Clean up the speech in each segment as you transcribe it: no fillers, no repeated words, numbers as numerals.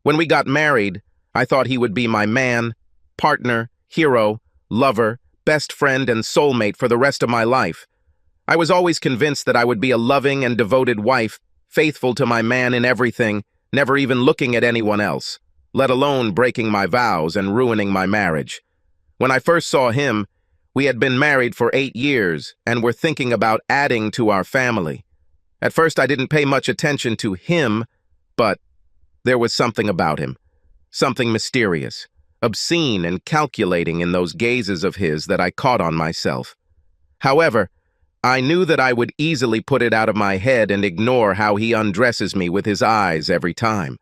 When we got married, I thought he would be my man, partner, hero, lover, best friend, and soulmate for the rest of my life. I was always convinced that I would be a loving and devoted wife, faithful to my man in everything, never even looking at anyone else, let alone breaking my vows and ruining my marriage. When I first saw him, we had been married for 8 years and were thinking about adding to our family. At first, I didn't pay much attention to him, but there was something about him, something mysterious, obscene and calculating in those gazes of his that I caught on myself. However, I knew that I would easily put it out of my head and ignore how he undresses me with his eyes every time.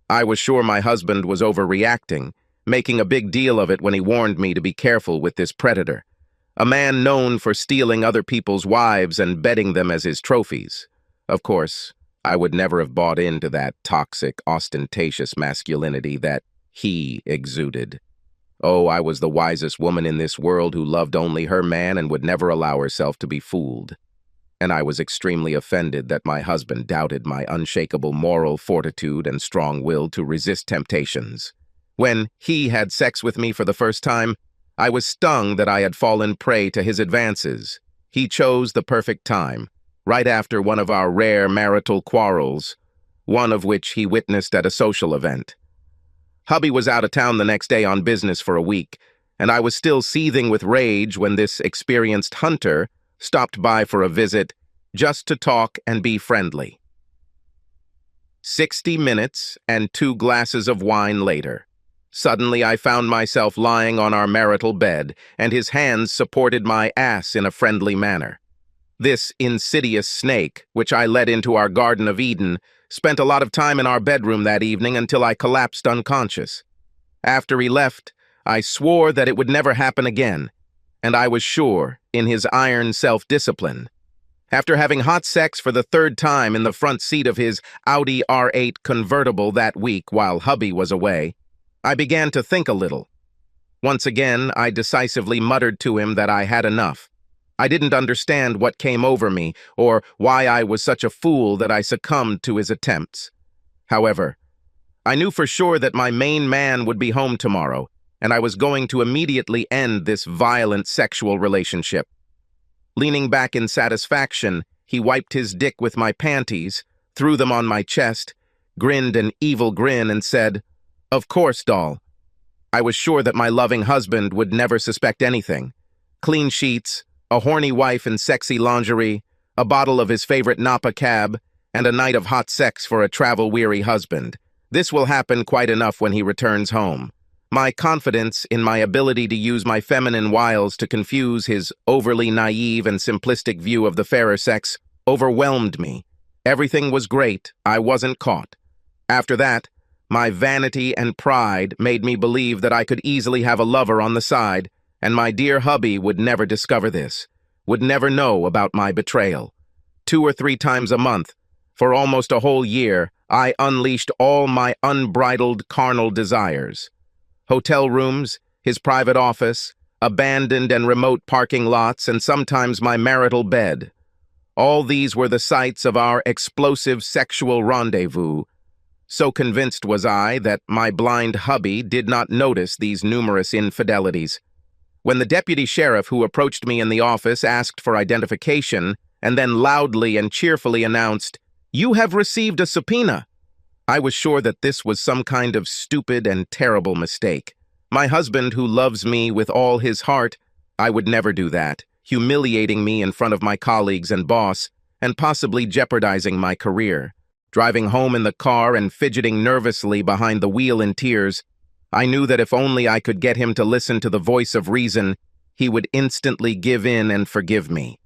I was sure my husband was overreacting, making a big deal of it when he warned me to be careful with this predator, a man known for stealing other people's wives and betting them as his trophies. Of course, I would never have bought into that toxic, ostentatious masculinity that he exuded. Oh, I was the wisest woman in this world who loved only her man and would never allow herself to be fooled. And I was extremely offended that my husband doubted my unshakable moral fortitude and strong will to resist temptations. When he had sex with me for the first time, I was stung that I had fallen prey to his advances. He chose the perfect time, right after one of our rare marital quarrels, one of which he witnessed at a social event. Hubby was out of town the next day on business for a week, and I was still seething with rage when this experienced hunter stopped by for a visit just to talk and be friendly. 60 minutes and 2 glasses of wine later, suddenly I found myself lying on our marital bed, and his hands supported my ass in a friendly manner. This insidious snake, which I led into our Garden of Eden, spent a lot of time in our bedroom that evening until I collapsed unconscious. After he left, I swore that it would never happen again, and I was sure in his iron self-discipline. After having hot sex for the 3rd time in the front seat of his Audi R8 convertible that week while hubby was away, I began to think a little. Once again, I decisively muttered to him that I had enough. I didn't understand what came over me or why I was such a fool that I succumbed to his attempts. However, I knew for sure that my main man would be home tomorrow, and I was going to immediately end this violent sexual relationship. Leaning back in satisfaction, he wiped his dick with my panties, threw them on my chest, grinned an evil grin, and said, "Of course, doll." I was sure that my loving husband would never suspect anything. Clean sheets, a horny wife in sexy lingerie, a bottle of his favorite Napa cab, and a night of hot sex for a travel-weary husband. This will happen quite enough when he returns home. My confidence in my ability to use my feminine wiles to confuse his overly naive and simplistic view of the fairer sex overwhelmed me. Everything was great. I wasn't caught. After that, my vanity and pride made me believe that I could easily have a lover on the side, and my dear hubby would never discover this, would never know about my betrayal. 2 or 3 times a month, for almost a whole year, I unleashed all my unbridled carnal desires. Hotel rooms, his private office, abandoned and remote parking lots, and sometimes my marital bed. All these were the sites of our explosive sexual rendezvous. So convinced was I that my blind hubby did not notice these numerous infidelities. When the deputy sheriff who approached me in the office asked for identification and then loudly and cheerfully announced, "You have received a subpoena," I was sure that this was some kind of stupid and terrible mistake. My husband, who loves me with all his heart, I would never do that, humiliating me in front of my colleagues and boss, and possibly jeopardizing my career. Driving home in the car and fidgeting nervously behind the wheel in tears, I knew that if only I could get him to listen to the voice of reason, he would instantly give in and forgive me.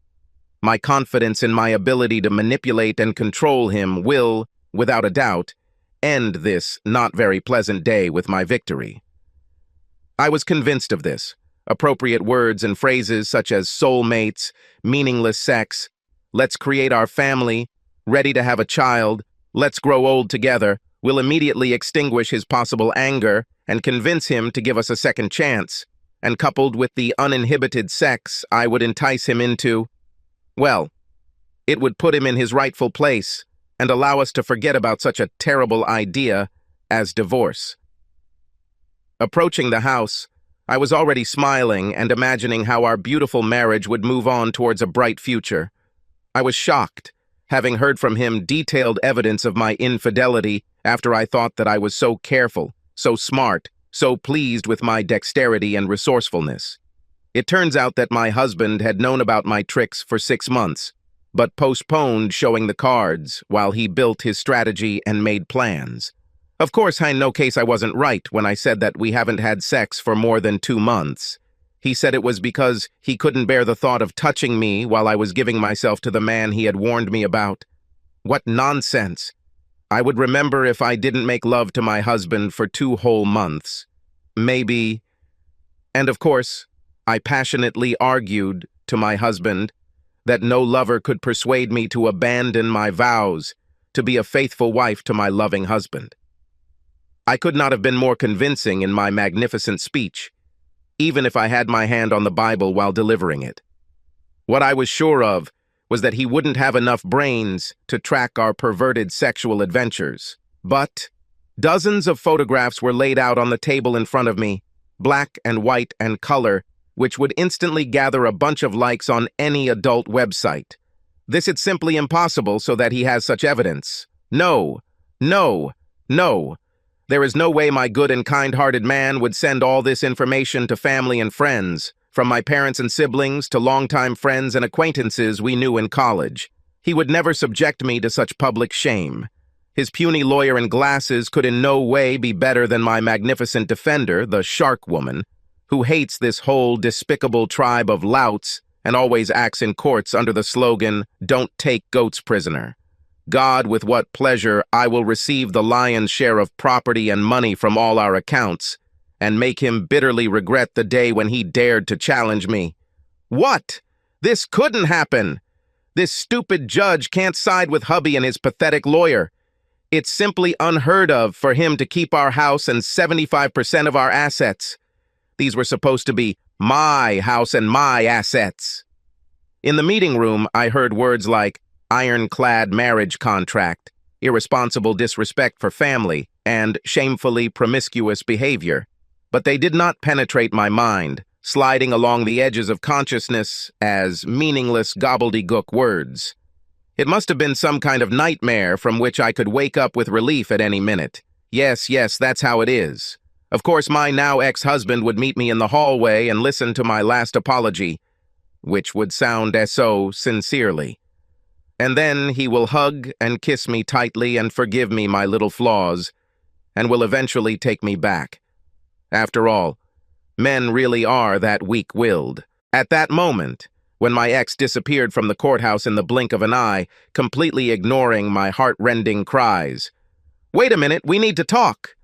My confidence in my ability to manipulate and control him will, without a doubt, end this not very pleasant day with my victory. I was convinced of this. Appropriate words and phrases such as soulmates, meaningless sex, let's create our family, ready to have a child, let's grow old together, will immediately extinguish his possible anger and convince him to give us a second chance, and coupled with the uninhibited sex I would entice him into, well, it would put him in his rightful place and allow us to forget about such a terrible idea as divorce. Approaching the house, I was already smiling and imagining how our beautiful marriage would move on towards a bright future. I was shocked, having heard from him detailed evidence of my infidelity after I thought that I was so careful, so smart, so pleased with my dexterity and resourcefulness. It turns out that my husband had known about my tricks for 6 months, but postponed showing the cards while he built his strategy and made plans. Of course, in no case I wasn't right when I said that we haven't had sex for more than 2 months. He said it was because he couldn't bear the thought of touching me while I was giving myself to the man he had warned me about. What nonsense! I would remember if I didn't make love to my husband for 2 whole months. Maybe. And of course, I passionately argued to my husband that no lover could persuade me to abandon my vows to be a faithful wife to my loving husband. I could not have been more convincing in my magnificent speech, even if I had my hand on the Bible while delivering it. What I was sure of was that he wouldn't have enough brains to track our perverted sexual adventures. But dozens of photographs were laid out on the table in front of me, black and white and color, which would instantly gather a bunch of likes on any adult website. This is simply impossible so that he has such evidence. No, no, no. There is no way my good and kind-hearted man would send all this information to family and friends, from my parents and siblings to longtime friends and acquaintances we knew in college. He would never subject me to such public shame. His puny lawyer in glasses could in no way be better than my magnificent defender, the shark woman, who hates this whole despicable tribe of louts and always acts in courts under the slogan, "Don't take goats prisoner." God, with what pleasure I will receive the lion's share of property and money from all our accounts, and make him bitterly regret the day when he dared to challenge me. What? This couldn't happen! This stupid judge can't side with hubby and his pathetic lawyer. It's simply unheard of for him to keep our house and 75% of our assets. These were supposed to be my house and my assets. In the meeting room, I heard words like ironclad marriage contract, irresponsible disrespect for family, and shamefully promiscuous behavior. But they did not penetrate my mind, sliding along the edges of consciousness as meaningless gobbledygook words. It must have been some kind of nightmare from which I could wake up with relief at any minute. Yes, that's how it is. Of course, my now ex-husband would meet me in the hallway and listen to my last apology, which would sound so sincerely. And then he will hug and kiss me tightly and forgive me my little flaws, and will eventually take me back. After all, men really are that weak-willed. At that moment, when my ex disappeared from the courthouse in the blink of an eye, completely ignoring my heart-rending cries, "Wait a minute, we need to talk!"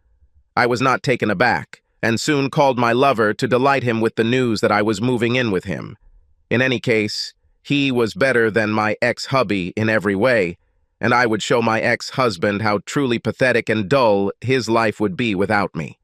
I was not taken aback, and soon called my lover to delight him with the news that I was moving in with him. In any case, he was better than my ex-hubby in every way, and I would show my ex-husband how truly pathetic and dull his life would be without me.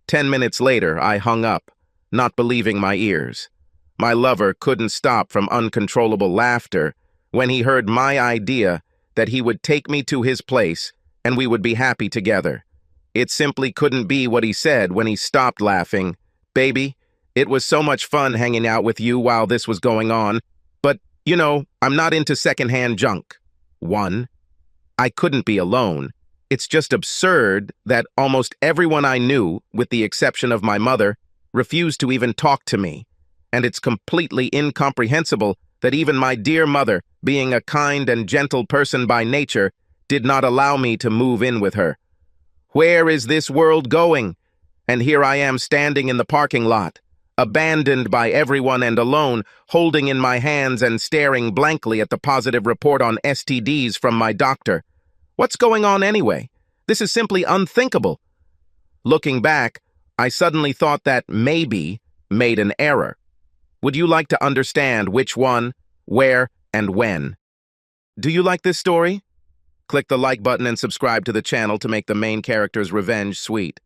10 minutes later, I hung up, not believing my ears. My lover couldn't stop from uncontrollable laughter when he heard my idea that he would take me to his place and we would be happy together. It simply couldn't be what he said when he stopped laughing. "Baby, it was so much fun hanging out with you while this was going on, but, you know, I'm not into secondhand junk." 1. I couldn't be alone. It's just absurd that almost everyone I knew, with the exception of my mother, refused to even talk to me. And it's completely incomprehensible that even my dear mother, being a kind and gentle person by nature, did not allow me to move in with her. Where is this world going? And here I am standing in the parking lot, abandoned by everyone and alone, holding in my hands and staring blankly at the positive report on STDs from my doctor. What's going on anyway? This is simply unthinkable. Looking back, I suddenly thought that maybe made an error. Would you like to understand which one, where, and when? Do you like this story? Click the like button and subscribe to the channel to make the main character's revenge sweet.